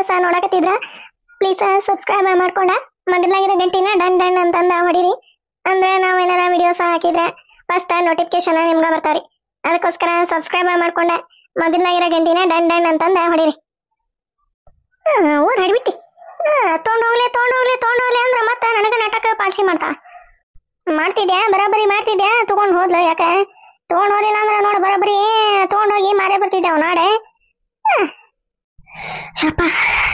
Videos ನೋಡಕತ್ತಿದ್ರ please subscribe ಮಾಡ್ಕೊಂಡ ಮಗಲಾಗಿರೋ ಗಂಟಿನ done done ಅಂತಂದ ಹೊಡಿರಿ. ಅಂದ್ರೆ ನಾವೇನಾರ ವಿಡಿಯೋಸ್ ಹಾಕಿದ್ರೆ ಫಸ್ಟ್ ನೋಟಿಫಿಕೇಶನ್ ನಿಮ್ಗೆ ಬರ್ತಾವ್ರಿ. ಅದಕ್ಕೋಸ್ಕರ ಸಬ್ಸ್ಕ್ರೈಬ್ ಮಾಡ್ಕೊಂಡ ಮಗಲಾಗಿರೋ ಗಂಟಿನ ಡನ್ ಡನ್ ಅಂತಂದ ಹೊಡಿರಿ. ಊರ್ ಹಡಿಬಿಟ್ಟಿ ತೊಗೊಂಡೋಗ್ಲಿ ಅಂದ್ರೆ ಮತ್ತೆ ನನಗೆ ನಾಟಕ ಪಾಲ್ಸಿ ಮಾಡ್ತಿದ್ಯಾ ಬರಾಬರಿ ಮಾಡ್ತಿದ್ಯಾ. ತಗೊಂಡ್ ಹೋದ್ಲು ಯಾಕೆ ತಗೊಂಡ್ ಹೋಗ್ಲಿಲ್ಲ ಅಂದ್ರೆ ನೋಡ ಬರಾಬರಿ ತಗೊಂಡೋಗಿ ಮಾರೇ ಬರ್ತಿದ್ದೆ ಅವ್ ನಾಡೆ. ಯಪ್ಪ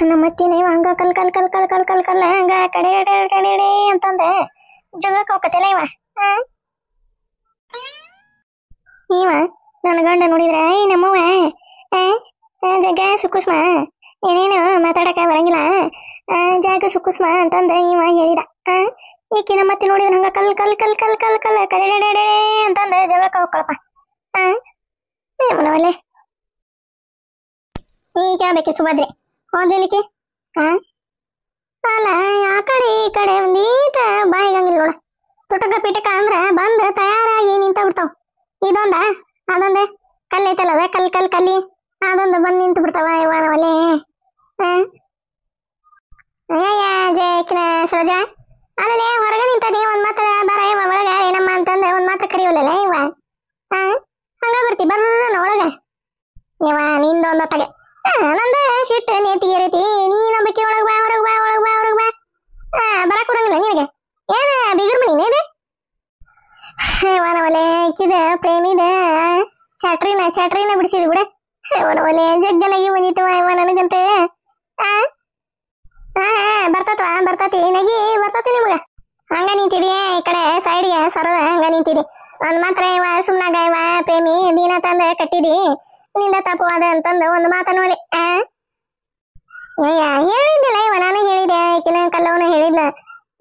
ನಮ್ಮ ಅತ್ತಿನ ಹಂಗ ಕಲ್ ಕಲ್ ಕಲ್ ಕಲ್ ಕಲ್ ಕಲ್ ಕಲ್ ಹಂಗ ಕಡೆ ಕಡೆ ಅಂತಂದೆ ಜಗಳಕ್ಕೆ ಹೋಗತ್ತಿಲ್ಲ ಇವ ನನ್ನ ಗಂಡ ನೋಡಿದ್ರೆ ಈ ನಮ್ಮವ ಜಗ್ಗ ಸುಕುಸ್ಮ ಏನೇನು ಮಾತಾಡಕ ಬರಂಗಿಲ್ಲ ಜಾಗ ಸುಕುಸ್ಮ ಅಂತಂದ ಇವ ಹೇಳಿದ. ಈಕಿ ನಮ್ಮ ಅತ್ತಿ ನೋಡಿದ್ರೆ ಹಂಗ ಕಲ್ ಕಲ್ ಕಲ್ ಕಲ್ ಕಲ್ ಕಲ್ ಕಡೆ ಅಂತಂದ ಜಗಳಕ್ಕೆ ಹೋಗ್ಕೊಳಪ್ಪ. ಮನವಲ್ಲೇ ಈಗ ಬೇಕೆ ಸುಭದ್ರೆ ಹೋದಲಿಕ್ಕೆ ಅಲ್ಲ ಆ ಕಡೆ ಈ ಕಡೆ ಒಂದೀಟ ಬಾಯಿಗಂಗಿಲ್ಲ ನೋಡ. ತುಟಕ ಪಿಟಕ ಅಂದ್ರ ಬಂದ್ ತಯಾರಾಗಿ ನಿಂತ ಬಿಡ್ತಾವ. ಇದೊಂದ ಅದೊಂದ ಕಲ್ಲೈತಲ್ಲ ಅದ ಕಲ್ ಕಲ್ ಕಲ್ಲಿ ಅದೊಂದು ಬಂದ್ ನಿಂತು ಬಿಡ್ತಾವ ಇವನವಲ್ಲೇ. ಜಯಕಿನ ಸರೋಜ ಅಲ್ಲೇ ಹೊರಗೆ ನಿಂತಾನೆ ಒಂದ್ ಮಾತ್ರ ಬರ ಇವ ಒಳಗ ಏನಮ್ಮ ಅಂತಂದ ಒಂದ್ ಮಾತ್ರ ಕರಿವಲ್ಲ ಇವ ಹಂಗ ಬರ್ತಿ ಬರ್ರ ಒಳಗ ಇವ ನಿಂದೊಂದ ತಗೆ ನಂದ ಸಿಟ್ಟು ನೇತಿಗೆ ರೀತಿ ನೀನೊಬ್ಬಕ್ಕೆ ಒಳಗ್ ಬಾ ಹೊರಗ್ ಬಾ ಒಳಗ್ ಬಾ ಹೊರಗ್ ಬಾ ಬರಕ್ ಕೊಡಂಗಿಲ್ಲ ನಿನಗೆ ಏನ ಬಿಗುರ್ ಮನಿ ಇದೆ ಇವನವಲೆ ಇಕ್ಕಿದ ಪ್ರೇಮಿದ ಚಾಟ್ರಿನ ಬಿಡಿಸಿದ್ ಬಿಡ. ಇವನವಲೆ ಜಗ್ಗನಾಗಿ ಬಂದಿತ್ತು ಇವ ನನಗಂತೆ ಬರ್ತತಿ ನಗಿ ಬರ್ತತಿ ನಿಮ್ಗ. ಹಂಗ ನಿಂತಿದಿ ಈ ಕಡೆ ಸೈಡ್ಗೆ ಸರದ ಹಂಗ ನಿಂತಿದಿ ಒಂದ್ ಮಾತ್ರ ಇವ ಸುಮ್ನಾಗ ಇವ ಪ್ರೇಮಿ ದೀನ ತಂದ ಕಟ್ಟಿದಿ ನಿಂದ ತಪ್ಪವಾದ ಅಂತಂದು ಒಂದು ಮಾತನ್ನೋಲಿ ಹೇಳಿದ್ದಿಲ್ಲ ಇವ ನಾನು ಹೇಳಿದೆ ಈಕಿನ ಕಲ್ಲವನ ಹೇಳಿದ್ಲ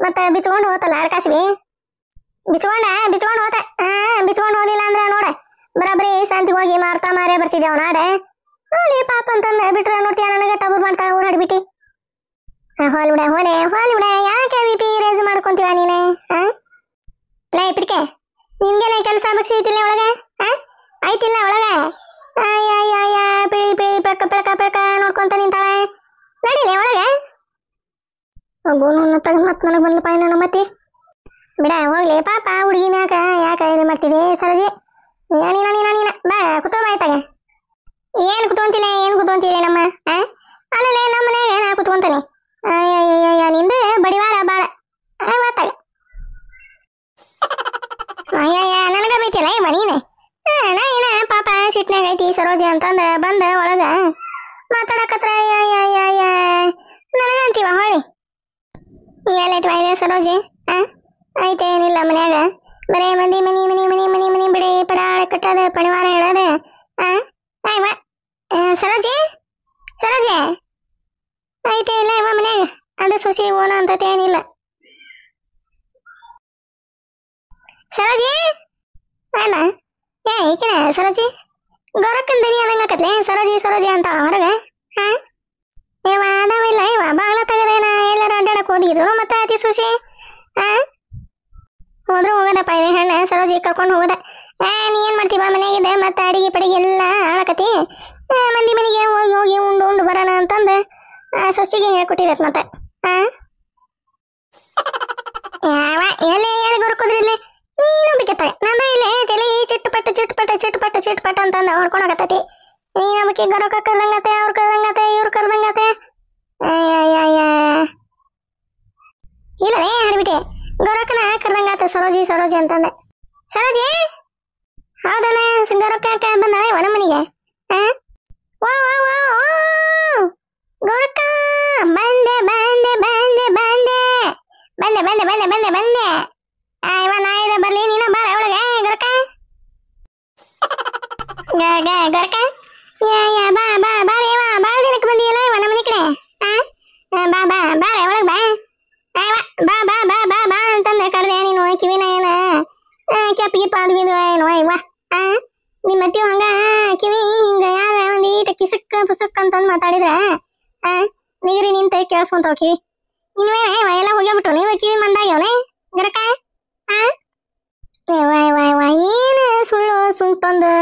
ಮತ್ತ ಬಿಚ್ಕೊಂಡು ಹೋತಲ್ಲ ಅಡ್ಕಾಸ್ಬಿ ಬಿಚ್ಕೊಂಡ್ ಹೋತ ಬಿಚ್ಕೊಂಡ್ ಹೋಗ್ಲಿಲ್ಲ ಅಂದ್ರ ನೋಡ ಬರಾಬರಿ ಶಾಂತಿಗೆ ಹೋಗಿ ಮಾರ್ತಾ ಮಾರೇ ಬರ್ತಿದ್ದೆ ಅವ್ ನಾಡೆ ಹೋಲಿ ಪಾಪ ಅಂತಂದ ಬಿಟ್ರ ನೋಡ್ತೀಯ ನನಗೆ ಟಬರ್ ಮಾಡ್ತಾಳ ಊರ್ ಹಡ್ಬಿಟ್ಟಿ. ಹೋಲ್ ಬಿಡ ಯಾಕೆ ಬಿಪಿ ರೇಜ್ ಮಾಡ್ಕೊಂತೀವ ನೀನೆ ಲೇ ಪಿಡ್ಕೆ ನಿನ್ಗೇನ ಕೆಲಸ ಬಗ್ಸಿತಿಲ್ಲ ಒಳಗ ಆಯ್ತಿಲ್ಲ ಒಳಗ ಪಿಳಿ ಪಳಕ ನೋಡ್ಕೊಂತ ನಿಂತಾಳೆ ನಡಿಲೆ ಒಳಗ ಮತ್ ನನಗ್ ಬಂದ್ಲ ಪಾಯ ನನ್ನ ಮತ್ತೆ ಬಿಡ ಹೋಗ್ಲಿ ಪಾಪ ಹುಡುಗಿ ಮ್ಯಾಕ ಯಾಕ ಇದು ಮಾಡ್ತಿದಿ ಸರಜಿ ನೀನ ಬಾ ಕುತ್ಕೋ ಬಾಯ್ತಾಗ ಏನ್ ಕುತ್ಕೊಂತೀರಿ ನಮ್ಮ ಅಲ್ಲೇ ನಮ್ಮ ಮನೆಯಾಗ ನಾ ಕುತ್ಕೊಂತಾನೆ ನಿಂದ ಬಡಿವಾರ ಬಾಳ ಮಾತಾಗ ನನಗ ಬೈತಿಲ್ಲ ಇವ ನೀನೆ ನಾ ಏನ ಪಾಪ ಸಿಟ್ನಾಗ ಐತಿ ಸರೋಜಿ ಅಂತಂದ ಬಂದ ಒಳಗ ಮಾತಾಡಕತ್ರ ನನಗಂತೀವ ಹೊಳಿ ಎಲ್ಲೈತಿ ಇದೆ ಸರೋಜಿ ಐತೇನಿಲ್ಲ ಮನ್ಯಾಗ ಬರೇ ಮಂದಿ ಮನಿ ಬಿಡಿ ಪಡಾಳ ಕಟ್ಟದ ಪಣಿವಾರ ಹೇಳದ ಸರೋಜಿ ಐತೆ ಇಲ್ಲ ಇವ ಮನ್ಯಾಗ ಅದು ಸೊಸಿ ಓನ ಅಂತತೇನಿಲ್ಲ. ಸರೋಜಿ ಅಲ್ಲ ಈಕಿನ ಸರೋಜಿ ಗೊರಕ್ಕನ್ ದನಿ ಅದಂಗಕತ್ಲೆ ಸರೋಜಿ ಅಂತ ಹೊರಗ ಇವ ಅದಾವಿಲ್ಲ ಇವ ಬಾಗ್ಲ ತಗದೇನ ಎಲ್ಲಾರ ಅಡ್ಡಾಡಕ್ ಹೋದಿದ್ರು ಮತ್ತೆ ಅತಿ ಸೊಸಿ ಹೋದ್ರು ಹೋಗದಪ್ಪ ಇದೆ ಹೆಣ್ಣ ಸರೋಜಿ ಕರ್ಕೊಂಡು ಹೋಗದ. ನೀ ಏನ್ ಮಾಡ್ತೀವ ಮನೆಯಾಗಿದೆ ಮತ್ತೆ ಅಡಿಗೆ ಪಡಿಗೆ ಎಲ್ಲ ಆಳಕತಿ ಮಂದಿ ಮನೆಗೆ ಹೋಗಿ ಉಂಡು ಬರೋಣ ಅಂತಂದ ಸೊಸಿಗೆ ಹೇಳ್ಕೊಟ್ಟಿರತ್ ಮತ್ತೆ ಎಲ್ಲಿ ಗೊರಕೋದ್ರಿಲ್ಲಿ ನೀನು ಬಿಕ್ಕತ್ತಾಗ ನಂದು ಇಲ್ಲೇ ತಲೆ ಚಿಟ್ಪಟ್ಟ ಅಂತಂದ ಹೊಡ್ಕೊಂಡಾಗತ್ತತಿ ನೀನೊಬ್ಬಕ್ಕೆ ಗೊರಕ ಕರ್ದಂಗತೆ ಅವ್ರು ಕರ್ದಂಗತೆ ಇವ್ರು ಕರ್ದಂಗತೆ ಇಲ್ಲವೇ ಹರಿಬಿಟ್ಟೆ ಗೊರಕನ ಕರ್ದಂಗಾತ ಸರೋಜಿ ಅಂತಂದೆ. ಸರೋಜಿ ಹೌದಲ್ಲ ಗೊರಕ ಬಂದಾಳ ಇವ ನಮ್ಮ ಮನೆಗೆ ಗೊರಕ ಬಂದೆ ಇವ ನಾಯಿದ ಬರ್ಲಿ ನೀನ ಬಾರ ಒಳಗೆ ಗೊರಕ ಗೊರಕ ಬಾರಿ ಇವ ಬಾಳ ದಿನಕ್ಕೆ ಬಂದಿಯಲ್ಲ ಇವ ನಮ್ಮ ಮನೆ ಕಡೆ ಬಾರೆ ಒಳಗೆ ಬಾ ಅಂತಂದೆ ಕರ್ದೆ ನೀನು ಕಿವಿನ ಏನ ಕೆಪ್ಪಿಗೆ ಪಾದ್ಗಿದ್ವ ಏನೋ ಇವ ನಿಮ್ಮ ಅತ್ತಿ ಹಂಗ ಕಿವಿ ಹಿಂಗ ಯಾರ ಒಂದೀಟ ಕಿಸಕ್ ಪುಸಕ್ ಅಂತಂದ್ ಮಾತಾಡಿದ್ರ ನಿಗರಿ ನಿಂತ ಕೇಳಿಸ್ಕೊಂತಾವ ಕಿವಿ ಇನ್ನೇನ ಎಲ್ಲ ಹೋಗ್ಯಾಬಿಟ್ಟು ನೀವು ಕಿವಿ ಮಂದಾಗ್ಯವನೇ ಗರಕ ಏನು ಸುಳ್ಳು ಸುಂಟೊಂದು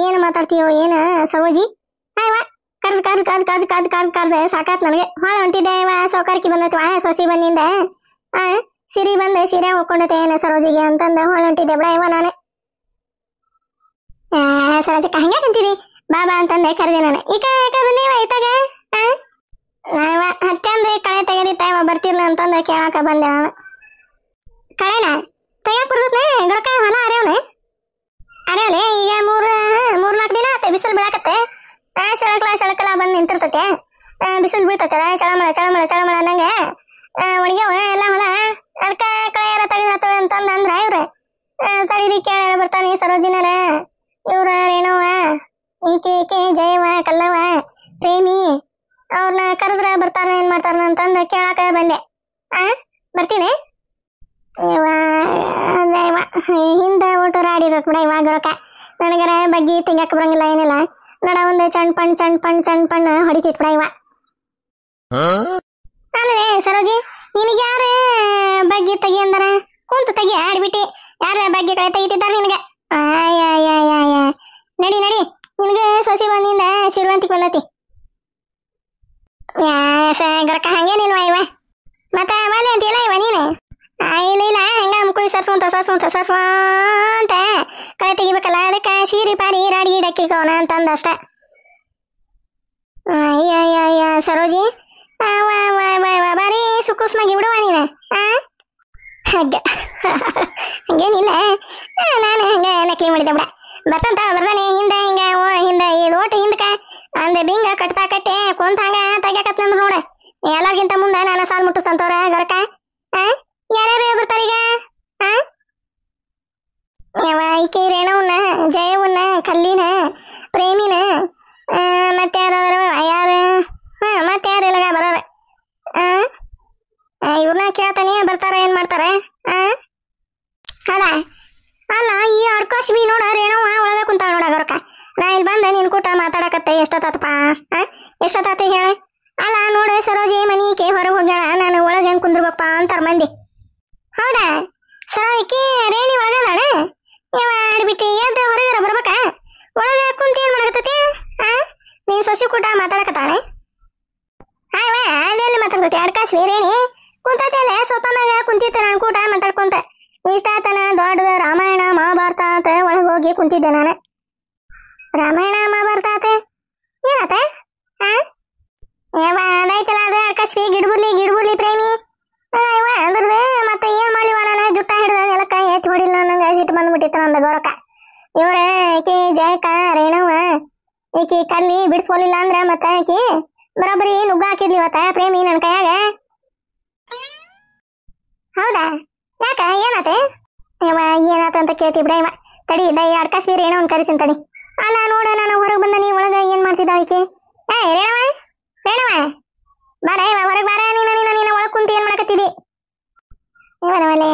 ಏನು ಮಾತಾಡ್ತೀಯೋ ಏನ ಸರೋಜಿ ಕರ್ದ್ ಕರ್ದ್ ಕರ್ದ್ ಕರ್ದ್ ಕರ್ದ್ ಕರ್ದ್ ಕರ್ದ್ ಸಾಕಾತ್ ನನಗೆ. ಹೊಳ ಹೊಂಟಿದ್ದೆ ಇವ ಸೌಕಾರ್ಕಿ ಬಂದೈತಿ ಸೊಸಿ ಬಂದಿಂದ ಸಿರಿ ಬಂದು ಸೀರೆ ಹೋಗ್ಕೊಂಡೈತೆ ಏನ ಸರೋಜಿಗೆ ಅಂತಂದ ಹೊಳ ಹೊಂಟಿದ್ದೆ ಬಿಡ ಇವ ನಾನೇ. ಸರೋಜಕ್ಕ ಹಂಗೆ ಕಂತೀವಿ ಬಾಬಾ ಅಂತಂದೆ ಕರೆದೆ ನಾನು. ಈಕ ಬಂದೀವ ಈತಾಗ ಹತ್ಕಂದ್ರೆ ಕಳೆ ತೆಗೆದಿತ್ತ ಇವ ಬರ್ತಿರ್ಲ ಅಂತಂದ ಕೇಳಾಕ ಬಂದೆ ನಾನು. ಕಳೆನ ತೆಗ್ಯಾಕ್ ಬರ್ತೈತೆ ಗೊರಕ ಹೊಲ ಅರ್ಯಾವನೆ ಅರ್ಯಾವಲೆ ಈಗ ಮೂರ್ 4 ದಿನ ಆತ ಬಿಸಿಲು ಬೀಳಾಕತ್ತೆ. ಸೆಳಕಲ ಬಂದು ನಿಂತಿರ್ತೈತೆ ಬಿಸಿಲು ಬೀಳ್ತೈತೆ ಚಳಮಳ ಅನ್ನಂಗೆ ಒಣಗ್ಯಾವ ಎಲ್ಲ ಹೊಲ. ಅದಕ್ಕ ಕಳೆಯಾರ ತೆಗೆದ ಅಂತಂದ ಅಂದ್ರ ಇವ್ರ ತಡೀರಿ ಕೇಳ್ಯಾರ ಬರ್ತಾನೆ ಸರೋಜಿನರ ಇವ್ರ ರೇಣವ ಈಕೆ ಜಯವ ಕಲ್ಲವ ಪ್ರೇಮಿ ಅವ್ರನ್ನ ಕರೆದ್ರ ಬರ್ತಾರ ಏನ್ ಮಾಡ್ತಾರ ಅಂತಂದ ಕೇಳಾಕ ಬಂದೆ. ಬರ್ತೀನಿ ಹಿಂದ ಓಟು ರಾಡಿರೋಕ್ ಬಿಡ ಇವಾಗ ರೊಕ್ಕ ನನಗರ ಬಗ್ಗಿ ತೆಗ್ಯಾಕ ಬರಂಗಿಲ್ಲ ಏನಿಲ್ಲ. ನಡ ಒಂದು ಚಣ್ ಪಣ್ ಹೊಡಿತಿತ್ ಬಿಡ ಇವ. ಅಲ್ಲೇ ಸರೋಜಿ ನಿನಗೆ ಯಾರ ಬಗ್ಗಿ ತೆಗಿ ಅಂದಾರ ಕುಂತು ತೆಗಿ ಆಡ್ಬಿಟ್ಟಿ. ಯಾರ ಬಗ್ಗಿ ಕಳೆ ತೆಗಿತಿದ್ದಾರ ನಿನಗೆ? ನಡಿ ನಿನಗೆ ಸೊಸಿ ಬಂದಿಂದ ಸಿರುವಂತಿಗೆ ಬಂದತಿ. ಗರಕ ಹಂಗೇನಿಲ್ವಾ ಇವ ಮತ್ತ ಮಲೆ ಅಂತೀಯಲ್ಲ ಇವ ನೀನು? ಇಲ್ಲ ಹಂಗ ಮುಕುಳಿ ಸರ್ಸುವಂತ ಕಳೆ ತೆಗಿಬೇಕಲ್ಲ ಅದಕ್ಕೆ ಸೀರಿ ಪಾರಿ ರಾಡಿ ಡಕ್ಕಿಕೋಣ ಅಂತಂದಷ್ಟ. ಅಯ್ಯ ಸರೋಜಿ ಬಾರಿ ಸುಕುಸ್ಮಾಗಿ ಬಿಡುವ ನೀನು. ಹಂಗೇನಿಲ್ಲ ನಾನು ಹಂಗ ನಕಲಿ ಮಾಡಿದ್ದೆ ಬಿಡ. ಬರ್ತಾನೆ ಹಿಂದ ಇದು ಓಟು ಹಿಂದಕ ಅಂದೆ ಬಿಂಗ ಕಟ್ಟಿ ಕುಂತ ಹಂಗ ತೆಗ್ಯಾಕತ್ ನಂದ್ರ ನೋಡ ಎಲ್ಲರಿಗಿಂತ ಮುಂದೆ ನಾನು ಸಾಲ್ ಮುಟ್ಟಿಸ್ತಂತವ್ರ ಗರಕ. ಯಾರ್ಯಾರು ಬರ್ತಾರ ಈಗ? ಈಕೆ ರೇಣವನ್ನ ಜಯವನ್ನ ಕಲ್ಲಿನ ಪ್ರೇಮಿನ ಮತ್ತೆ ಯಾರು ಮತ್ತೆ ಯಾರು ಇಲ್ಲಗ ಬರೋರ ಇವ್ರನ್ನ ಕೇಳ್ತಾನೆ ಬರ್ತಾರ ಏನ್ ಮಾಡ್ತಾರ. ಅಲ್ಲ ಈ ಅರ್ಕಾಶ್ ಬಿ ನೋಡ ರೇಣವ ಒಳಗ ಕುಂತಾಳ ನೋಡ ಗರಕ. ನಾ ಇಲ್ಲಿ ಬಂದ ನಿನ್ ಕೂಟ ಮಾತಾಡಕತ್ತೆ ಎಷ್ಟೊತ್ತಾತಪ್ಪ ಎಷ್ಟೊತ್ತಾತ ಹೇಳ. ಅಲ್ಲ ನೋಡ ಸರೋಜಿ ಮನೀಕೆ ಹೊರಗೆ ಹೋಗ್ಯಾಳ ನಾನು ಒಳಗೆ ಹೆಂಗ್ ಕುಂದ್ರಬೇಕಪ್ಪ ಅಂತಾರ ಮಂದಿ. ಹೌದಾ ಸರೋಜಿ ರೇಣಿ ಒಳಗದಾಳ ಇವ ಆಡ್ಬಿಟ್ಟು ಎದ್ದು ಹೊರಗಾರ ಬರ್ಬೇಕ ಒಳಗ ಕುಂತ ಏನ್ ಮಾಡಕತ್ತತಿ? ನೀನ್ ಸೊಸಿ ಕೂಟ ಮಾತಾಡಕತ್ತಾಳೆ ಅದೆಲ್ಲಿ ಮಾತಾಡ್ತತಿ ಅಡ್ಕಾಸಿ ರೇಣಿ ಕುಂತತಿ ಅಲ್ಲೇ ಸೊಪ್ಪ ಮ್ಯಾಗ ಕುಂತಿತ್ತು ನಾನು ಕೂಟ ಮಾತಾಡ್ಕೊಂತ. ಇಷ್ಟಾತನ ದೊಡ್ಡದ ರಾಮಾಯಣ ಮಹಾಭಾರತ ಅಂತ ಒಳಗೆ ಹೋಗಿ ಕುಂತಿದ್ದೆ ನಾನು. ರಾಮಾಯಣ ಮಹಾಭಾರತ ಆತ ಏನಾತ? ಅದೈತಲ್ಲ ಅದ ಅಡ್ಕಾಸಿ ಗಿಡ್ಬುರ್ಲಿ ಪ್ರೇಮಿ ಅದ್ರದ್ದು ಮತ್ತೆ ಏನ್ ಮಾಡ್ಲಿವ ನಾನು ಜುಟ್ಟ ಹಿಡ್ದ ನೆಲಕ್ಕ ಎತ್ತಿ ಹೊಡಿಲ್ಲ ನಂಗೆ ಸಿಟ್ಟು ಬಂದ್ಬಿಟ್ಟಿತ್ತು ನಂದು ಗೌರಕ. ಇವ್ರ ಈಕಿ ಜಯಕ ರೇಣವ ಈಕಿ ಕಲ್ಲಿ ಬಿಡಿಸ್ಕೊಲಿಲ್ಲ ಅಂದ್ರ ಮತ್ತ ಆಕಿ ಬರೋಬ್ಬರಿ ನುಗ್ಗ ಹಾಕಿದ್ಲಿ ಇವತ್ತ ಪ್ರೇಮಿ ನನ್ ಕೈಯಾಗ. ಹೌದಾ ಯಾಕ ಏನಾತ? ಏನಾತ ಅಂತ ಕೇಳ್ತಿ ಬಿಡ ಇವ. ತಡಿ ಅಡ್ಕಾಸ್ ಬೀರ್ ಏನೋ ಒಂದ್ ಕರಿತೀನಿ ತಡಿ. ಅಲ್ಲ ನೋಡ ನಾನು ಹೊರಗೆ ಬಂದ ನೀ ಒಳಗ ಏನ್ ಮಾಡ್ತಿದ್ದ ಆಕೆ? ರೇಣವ ಬಾರ ಇವ ಹೊರಗೆ ಬಾರ. ನೀನ ಒಳಗ್ ಕುಂತ ಏನ್ ಮಾಡಕತ್ತಿದಿ? ಇವನವಲ್ಲೇ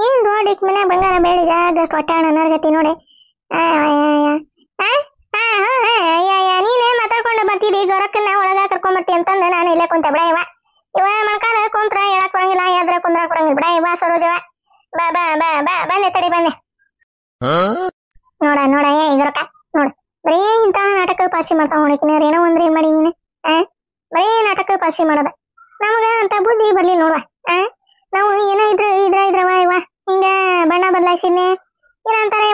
ಏನ್ ದೊಡ್ಡ ಈಕಿ ಮನ್ಯಾಗ ಬಂಗಾರ ಬೇಡಿ ಜಾಗಷ್ಟು ಹೊಟ್ಟಾಣ ನರ್ಗತಿ ನೋಡಿ. ನೀನೇ ಮಾತಾಡ್ಕೊಂಡು ಬರ್ತಿದ್ದಿ ಗೊರಕ್ಕನ್ನ ಒಳಗ ಕರ್ಕೊಂಡ್ ಬರ್ತಿ ಅಂತಂದ ನಾನು ಇಲ್ಲೇ ಕುಂತೆ ಬಿಡ ಇವ ಮಣ್ಕಾಲ ಕುಂತ್ರ ಹೇಳಕ್ ಬರಂಗಿಲ್ಲ ಯಾದ್ರ ಕುಂದ್ರ ಕೊಡಂಗಿಲ್ಲ ಬಿಡ ಇವ ಸರೋಜವ. ಬಂದೆ ತಡಿ ಬಂದೆ ನೋಡ ಗೊರಕ ನೋಡ ಬರೀ ಇಂತ ನಾಟಕ ಪಾಸಿ ಮಾಡ್ತಾವ ನೋಡಿಕಿನ ಏನೋ ಒಂದ್ರ ಏನ್ ಮಾಡಿ ನೀನು ಬರೀ ನಾಟಕ ಪಾಸಿ ಮಾಡೋದ. ನಮಗ ಅಂತ ಬುದ್ಧಿ ಬರ್ಲಿ ನೋಡುವ. ನಾವು ಏನೋ ಇದ್ರವ ಇವ ಹಿಂಗ ಬಣ್ಣ ಬದಲಾಯಿಸಿದ್ನೆ ಏನಂತಾರ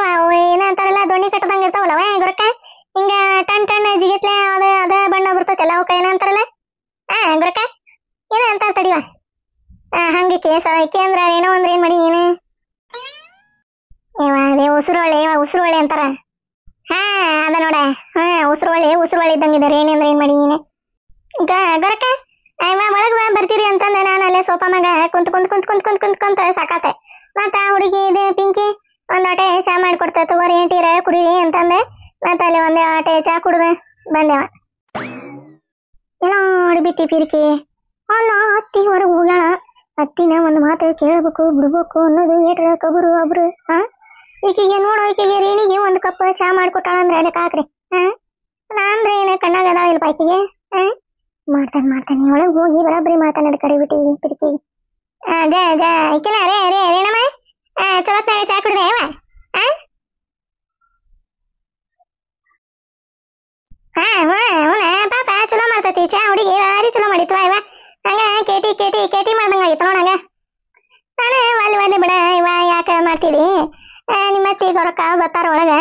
ಏನಂತಾರಲ್ಲ ದೋಣಿ ಕಟ್ಟದಂಗ ಇರ್ತಾವಲ್ಲವ ಗೊರಕ ಹಿಂಗ ಟನ್ ಜಿಗಿತ್ಲೆ ಅದ ಬಣ್ಣ ಬರ್ತೈತಲ್ಲ ಅವಕ್ಕ ಏನಂತಾರಲ್ಲ ಗೊರಕ ಏನ ಅಂತಾರ ತಡಿವ. ಹಂಗೆ ಕೇಸಕ್ಕೆ ಅಂದ್ರ ಏನೋ ಅಂದ್ರ ಏನ್ ಮಾಡಿ ನೀನು? ಅದೇ ಉಸುರುವಳೆ ಅಂತಾರ. ಅದ ನೋಡ ಉಸುರುವಳೆ ಇದ್ದಂಗಿದೆ ಏನೇ ಅಂದ್ರ ಏನ್ ಮಾಡಿ ನೀನು? ಗೊರಕ ಒಳಗ್ ಬರ್ತೀರಿ ಅಂತಂದ ನಾನು ಅಲ್ಲೇ ಸೋಫಾ ಮ್ಯಾಗ ಕುಂತ ಸಾಕಾತೆ. ಮತ್ತ ಹುಡುಗಿ ಇದೆ ಪಿಂಕಿ ಒಂದ್ ಆಟೆ ಚಾ ಮಾಡಿಕೊಡ್ತ ತಗೋರಿ ಏಂಟೀರ ಕುಡೀರಿ ಅಂತಂದೆ. ಮತ್ತ ಅಲ್ಲಿ ಒಂದೇ ಆಟೆ ಚಾ ಕುಡ್ದ ಬಂದೆವ. ಎಲ್ಲ ಆಡ್ಬಿಟ್ಟಿ ಪಿರಿಕಿ. ಅಲ್ಲ ಅತ್ತಿ ಹೊರಗೆ ಹೋಗ್ಯಾಳ. ಅತ್ತಿನ ಒಂದ್ ಮಾತು ಕೇಳ್ಬೇಕು ಬಿಡ್ಬೇಕು ಅನ್ನೋದು ಏಟ್ರ ಕಬರು ಒಬ್ರು. ಈಕಿಗೆ ನೋಡೋ ಈಕಿಗೆ ರೇಣಿಗೆ ಒಂದ್ ಕಪ್ ಚಾ ಮಾಡ್ಕೊಟ್ಟಾಳ ಅಂದ್ರೆ ಅದಕ್ಕೆ ಹಾಕ್ರಿ. ನಾಂದ್ರೆ ಏನ ಕಣ್ಣಾಗ ಅದಾವ ಇಲ್ಪ ಈಕಿಗೆ. ಮಾಡ್ತಾನೆ ಒಳಗೆ ಹೋಗಿ ಬರಾಬರಿ ಮಾತಾಡೋದು ಕಡಿಬಿಟ್ಟಿ ಪಿರಿಕಿ. ಈಕಿನ ರೇಣಮ್ಮ ಚಲೋತ್ನಾಗ ಚಾ ಕುಡ್ದೆ ಹಾ ಹ್ಞೂ ಹ್ಞೂ ಪಾಪ ಚಲೋ ಮಾಡ್ತೈತಿ ಚಾ ಹುಡುಗಿ ಭಾರಿ ಚಲೋ ಮಾಡಿತ್ವ ಇವ ಹಂಗ ಕೇಟಿ ಕೇಟಿ ಕೇಟಿ ಮಾಡ್ದಂಗಾಗಿತ್ತು ನೋಡ ಹಂಗ ನಾನು ಒಲ್ಲಿ ಬಿಡ ಇವ ಯಾಕೆ ಮಾಡ್ತೀವಿ ನಿಮ್ಮ ಅತ್ತಿಗೆ ರೊಕ್ಕ ಬರ್ತಾರ ಒಳಗ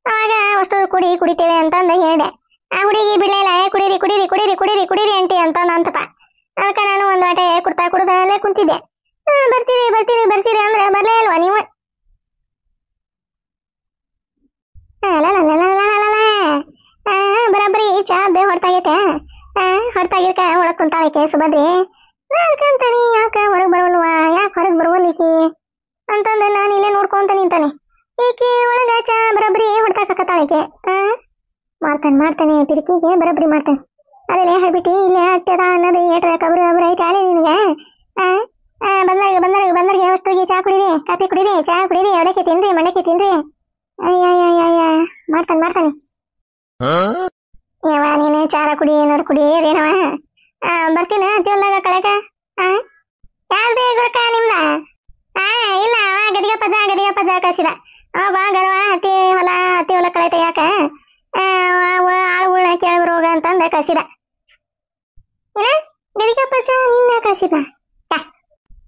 ಅವಾಗ ಅಷ್ಟು ಕುಡಿತೇವೆ ಅಂತಂದು ಹೇಳಿದೆ ಆ ಹುಡುಗಿ ಬಿಡ್ಲಿಲ್ಲ ಕುಡೀರಿ ಕುಡೀರಿ ಕುಡೀರಿ ಕುಡೀರಿ ಕುಡೀರಿ ಅಂಟಿ ಅಂತಪ್ಪ ಅದಕ್ಕೆ ನಾನು ಒಂದು ವಾಟೆ ಕುಡ್ದಲ್ಲೇ ಕುಂತಿದ್ದೆ ಬರ್ತೀರಿ ಬರ್ತೀರಿ ಬರ್ತೀರಿ ಅಂದ್ರೆ ಬರ್ಲೇ ಇಲ್ವಾ ನೀವು ಬರಬ್ರಿ ಚಾದ ಹೊರತಾಗೈತೆ ಹೊರತಾಗಿರ್ಕ ಒಳಗ್ ಕುಂತಾಳಕ್ಕೆ ಸುಭದ್ರಿ ಅನ್ಕಂತಾನಿ ಯಾಕೆ ಹೊರಗೆ ಬರೋಲ್ವಾ ಯಾಕೆ ಹೊರಗೆ ಬರುವಲ್ಲಿಕಿ ಅಂತಂದು ನಾನು ಇಲ್ಲೇ ನೋಡ್ಕೊಂತ ನಿಂತಾನೆ ಈಕಿ ಒಳಗ ಚಾ ಬರಬ್ರಿ ಹೊಡ್ತಾಕತ್ತಾಳಿಕೆ ಮಾಡ್ತಾನೆ ಪಿರಿಕಿಗೆ ಬರಬ್ರಿ ಮಾಡ್ತಾನೆ ಅಲ್ಲೇ ಹೇಳ್ಬಿಟ್ಟು ಇಲ್ಲೇ ಹತ್ತದ ಅನ್ನೋದು ಏಟ್ರ ಕಬ್ರು ಒಬ್ರು ಐತೆ ಅಲ್ಲೇ ನಿನಗೆ ಬಂದರ್ಗೆ ಅಷ್ಟ್ರಿಗೆ ಚಾ ಕುಡೀರಿ ಕಾಫಿ ಕುಡೀರಿ ಚಾ ಕುಡೀರಿ ಅವಲಕ್ಕಿ ತಿನ್ರಿ ಮಂಡಕ್ಕಿ ತಿನ್ರಿ ಅಯ್ಯ ಮಾಡ್ತಾನೆ ಯಾವ ನೀನು ಚಾರ ಕುಡಿ ಏನಾರು ಕುಡಿ ಏನವ ಬರ್ತೀನ ಅತ್ತಿ ಹೊಲ್ದಾಗ ಕಳೆಕ ಯಾರ್ದೇ ಗುರಕ ನಿಮ್ದ ಇಲ್ಲ ಅವ ಗದಿಗ ಪದ ಕಳ್ಸಿದ ಅವ ಬಾ ಗರವ ಹತ್ತಿ ಹೊಲ ಕಳೆ ತೆಗ್ಯಾಕ ಆಳುಗಳನ್ನ ಕೇಳಿ ರೋಗ ಅಂತಂದ ಕಳ್ಸಿದ ಗದಿಗ ಪದ ನಿನ್ನ ಕಳ್ಸಿದ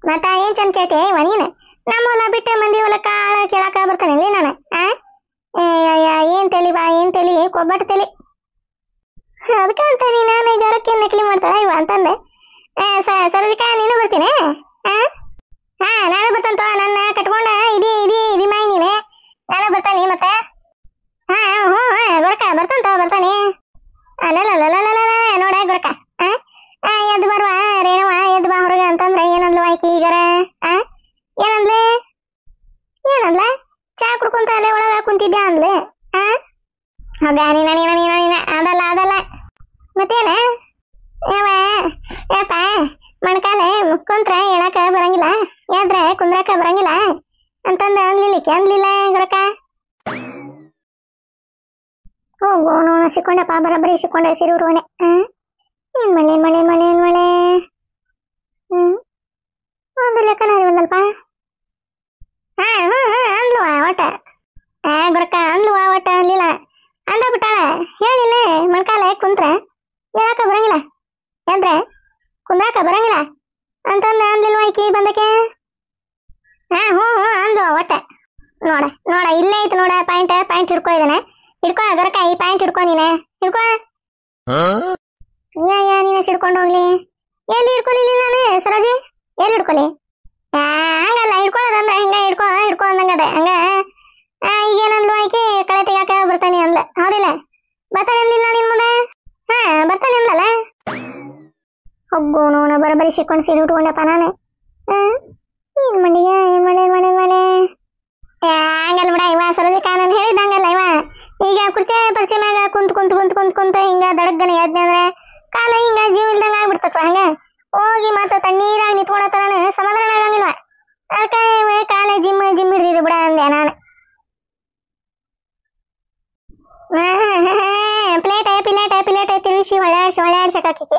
ಮತ್ತ ಏನ್ ಚಂದ ಕೇಳ್ತಿ ಇವ ನೀನು ನಮ್ಮ ಹೊಲ ಬಿಟ್ಟು ಮಂದಿ ಹೊಲಕ್ಕ ಆಳ ಕೇಳಾಕ ಬರ್ತಾನೆ ಇಲ್ಲಿ ನಾನು ಏನ್ ತಲಿ ಕೊಬ್ಬಟ್ಟು ತಲಿ ಅದಕ್ಕ ಅಂತಾನಿ ನಾನು ಗರಕ್ಕೆ ನಕಲಿ ಮಾಡ್ತಾಳ ಇವ ಅಂತಂದೆ ಸರೋಜಿಕ ನೀನು ಬರ್ತೀನಿ ನಾನು ಬರ್ತಂತ ನನ್ನ ಕಟ್ಕೊಂಡ ಇದಿ ಮಾಯಿ ನೀನೆ ನಾನು ಬರ್ತಾನಿ ಮತ್ತೆ ಹ್ಞೂ ಗೊರಕ ಬರ್ತಾನೆ ನೋಡ ಗೊರಕ ಎದ್ದು ಬರುವ ರೇಣವ ಎದ್ದು ಬಾ ಹೊರಗ ಅಂತಂದ್ರೆ ಏನಂದ್ಲು ಆಯ್ಕಿ ಈಗರ ಏನಂದ್ಲ ಚಾ ಕುಡ್ಕೊಂತ ಅಲ್ಲೇ ಒಳಗ ಕುಂತಿದ್ದೆ ಅಂದ್ಲೆ ಹೌದಾ ನೀನ ಅದಲ್ಲ ಮತ್ತೇನ ಯಪ್ಪ ಮಣ್ಕಾಲೆ ಕುಂತ್ರ ಹೇಳಕ ಬರಂಗಿಲ್ಲ ಎದ್ರೆ ಕುಂದ್ರಕ ಬರಂಗಿಲ್ಲ ಅಂತಂದ ಅಂದ್ಲಿಲ್ಲ ಗೊರಕ ಹೋಗೋಣ ಸಿಕ್ಕೊಂಡಪ್ಪ ಬರಬರಿ ಸಿಕ್ಕೊಂಡೆ ಸಿರಿ ಉರುವಣೆ ಏನ್ ಮಳೆ ಒಂದು ಲೆಕ್ಕನ ಒಂದಲ್ಪ ಅಂದ್ಲುವ ಒಟ್ಟ ಗೊರಕ ಅಂದ್ಲುವ ಒಟ್ಟ ಅನ್ಲಿಲ್ಲ ಅಂದ ಬಿಟ್ಟಾಳ ಹೇಳಿಲ್ಲ ಮಣ್ಕಾಲ ಕುಂತ್ರ ಹೇಳಕ ಬರಂಗಿಲ್ಲ ಎದ್ರೆ ಕುಂದ್ರಾಕ ಬರಂಗಿಲ್ಲ ಅಂತಂದ ಅಂದ್ಲಿಲ್ವ ಈಕಿ ಬಂದಕ್ಕೆ ಹ್ಞೂ ಅಂದ್ಲು ಒಟ್ಟ ನೋಡ ಇಲ್ಲೇ ಐತಿ ನೋಡ ಪಾಯಿಂಟ್ ಹಿಡ್ಕೊ ಇದ್ದಾನೆ ಹಿಡ್ಕೊ ಗೊರಕ ಈ ಪಾಯಿಂಟ್ ಹಿಡ್ಕೊ ನೀನೆ ಹಿಡ್ಕೊ ನೀನ ಸಿಡ್ಕೊಂಡು ಹೋಗ್ಲಿ ಎಲ್ಲಿ ಹಿಡ್ಕೊಲಿ ನಾನು ಸರೋಜಿ ಎಲ್ಲಿ ಹಿಡ್ಕೊಲಿ ಹಂಗಲ್ಲ ಹಿಡ್ಕೊಳ್ಳೋದಂದ್ರೆ ಹಿಂಗ ಹಿಡ್ಕೊ ಅಂದಂಗದ ಹಂಗ ಈಗೇನಂದ್ಲು ಆಯ್ಕೆ ಕಳೆ ತೆಗಾಕ ಬರ್ತಾನೆ ಅಂದ್ಲ ಹೌದಿಲ್ಲ ಬರ್ತಾನೆ ಅನ್ಲಿಲ್ಲ ನಿನ್ ಮುಂದೆ ಬರ್ತಾನೆ ಅಂದ್ಲಲ್ಲ ಒಬ್ಬನು ಬರಬರಿ ಸಿಕ್ಕೊಂಡು ಸೀರೆ ಉಟ್ಕೊಂಡಪ್ಪ ನಾನು ಏನ್ ಮಂಡಿಗೆ ಏನ್ ಮಳೆ ಹಂಗಲ್ ಬಿಡ ಇವ ಸರೋಜಿಕ ನಾನು ಹೇಳಿದಂಗಲ್ಲ ಇವ ಈಗ ಕುರ್ಚೆ ಪರಿಚೆ ಮ್ಯಾಗ ಕುಂತ ಹಿಂಗ ದಡಗ್ಗನ ಎದ್ನೆ ಅಂದ್ರೆ ಕಾಲ ಹಿಂಗ ಜೀವ ಇಲ್ದಂಗ ಆಗ್ಬಿಡ್ತತ್ವ ಹಂಗ ಹೋಗಿ ಮತ್ತ ತಣ್ಣೀರಾಗಿ ನಿಂತ್ಕೊಳತ್ತ ನಾನು ಸಮಾಧಾನ ಆಗಂಗಿಲ್ವ ಅದಕ್ಕೆ ಕಾಲ ಜಿಮ್ ಹಿಡಿದಿದ್ದು ಬಿಡ ಅಂದೆ ನಾನು ಪ್ಲೇಟ್ ತಿರುಗಿಸಿ ಹೊಳ್ಯಾಡ್ಸಕಾಕಿಕ್ಕೆ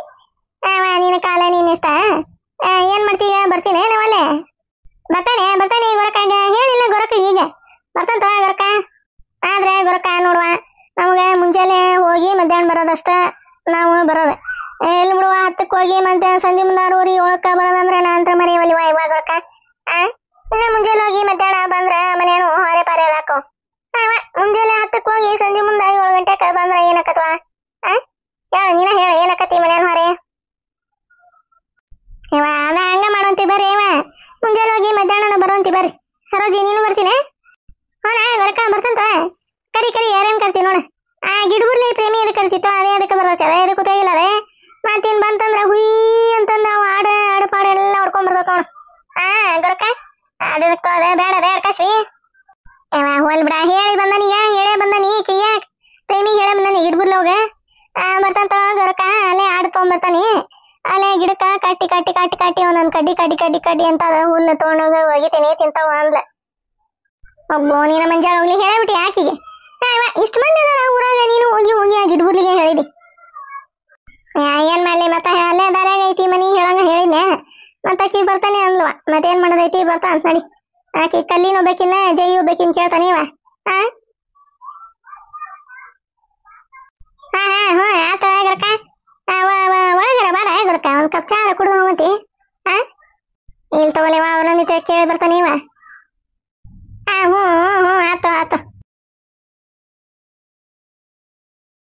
ನೀನು ಕಾಲ ನೀನ್ ಇಷ್ಟ ಏನ್ ಮಾಡ್ತೀಗ ಬರ್ತೀನಿ ನಾವಲ್ಲೇ ಬರ್ತಾನೆ ಗೊರಕಾಗ ಹೇಳಿಲ್ಲ ಗೊರಕ ಈಗ ಬರ್ತಂತ ಗೊರಕ ಆದ್ರೆ ಗೊರಕ ನೋಡುವ ನಮ್ಗೆ ಮುಂಜಾನೆ ಹೋಗಿ ಮಧ್ಯಾಹ್ನ ಬರೋದಷ್ಟ ನಾವು ಬರೋದು ಎಲ್ಲಿ ಬಿಡುವ 10ಕ್ಕೆ ಹೋಗಿ ಮಧ್ಯಾಹ್ನ ಸಂಜೆ ಮುಂದೆ 6 7ಕ್ಕ ಬರೋದಂದ್ರೆ ನಾ ಅಂತ ಮರೆಯವಲ್ಲಿವ ಇವಾಗ ಗೊರಕ ಮುಂಜಾನೆ ಹೋಗಿ ಮಧ್ಯಾಹ್ನ ಬಂದ್ರ ಮನೇನು ಹೊರೆ ಪಾರೆ ಹಾಕೋ ಮುಂಜಾನೆ 10ಕ್ಕೆ ಹೋಗಿ ಸಂಜೆ ಮುಂದೆ 7 ಗಂಟೆಗೆ ಬಂದ್ರ ಏನಕತ್ವ ನೀನ ಹೇಳ ಏನಕತಿ ಮನೇನು ಹೊರೆ ಇವ ಅದ ಹಂಗ ಮಾಡುವಂತಿ ಬರ್ರಿ ಇವ ಮುಂಜಾನೆ ಹೋಗಿ ಮಧ್ಯಾಹ್ನ ಬರುವಂತಿ ಬರ್ರಿ ಸರೋಜಿ ನೀನು ಬರ್ತೀನಿ ಗೊರಕ ಬರ್ತಂತ ಕರಿ ಯಾರೇನ್ ಕರ್ತಿ ನೋಡ ಗಿಡಗುರ್ಲಿ ಪ್ರೇಮಿ ಎದಕ್ಕೆ ಕರ್ತಿತ್ತು ಅದೇ ಅದಕ್ಕೆ ಬರ್ಬೇಕದ ಎದಕ್ಕೆ ಗೊತ್ತಾಗಿಲ್ಲ ಅದೇ ಮತ್ತೇನ್ ಬಂತಂದ್ರ ಹುಯ್ ಅಂತಂದ ಅವ ಆಡು ಪಾಡ ಎಲ್ಲ ಹೊಡ್ಕೊಂಡ್ ಬರ್ತದ ನೋಡ ಗೊರಕ ಅದಕ್ಕೆ ಬೇಡ ಕಶ್ವಿ ಹೋಲ್ ಬಿಡ ಹೇಳಿ ಬಂದನಿ ಕಿಯ್ಯ ಪ್ರೇಮಿ ಹೇಳಿ ಬಂದನಿ ಗಿಡಗುರ್ಲಿ ಹೋಗ ಬರ್ತಂತ ಗೊರಕ ಅಲ್ಲೇ ಆಡು ತಗೊಂಡ್ಬರ್ತಾನಿ ಅಲ್ಲೇ ಗಿಡಕ್ಕ ಕಟ್ಟಿ ಒಂದೊಂದ್ ಕಡ್ಡಿ ಅಂತ ಹುಲ್ಲು ತಗೊಂಡೋಗ ಒಗಿತೀನಿ ತಿಂತಾವ ಅಂದ್ಲ ಒಬ್ಬ ನೀನ ಮಂಜಾಳ ಹೋಗ್ಲಿ ಹೇಳ್ಬಿಟ್ಟಿ ಆಕಿಗೆ ಇಷ್ಟ ಮಂದಿ ಅದಾರ ಊರಾಗ ನೀನು ಹೋಗಿ ಆ ಗಿಡಗುರ್ಲಿಗೆ ಹೇಳಿದಿ ಏನ್ ಮಾಡ್ಲಿ ಮತ್ತ ಅಲ್ಲೇ ದಾರ್ಯಾಗ ಐತಿ ಮನಿ ಹೇಳಂಗ ಹೇಳಿದ್ನೆ ಮತ್ತ ಆಕಿ ಬರ್ತಾನೆ ಅಂದ್ಲವ ಮತ್ತೇನ್ ಮಾಡೋದೈತಿ ಬರ್ತಾ ಅಂತ ನೋಡಿ ಆಕಿ ಕಲ್ಲಿನ ಒಬ್ಬಕಿನ್ನ ಜೈ ಒಬ್ಬಕಿನ್ ಕೇಳ್ತಾನೆ ಇವ ಒಂದ್ ಕಪ್ ಚಾರ ಕುಡಿದು ಹೋಗಂತಿ ಹಾ ಇಲ್ಲಿ ತಗೊಳ್ಳಿವ ಅವನೊಂದಿಟ್ಟು ಕೇಳಿ ಬರ್ತಾನೆ ಇವ ಹಾ ಹ್ಞೂ ಹ್ಞೂ ಹ್ಞೂ ಆತು ಆತು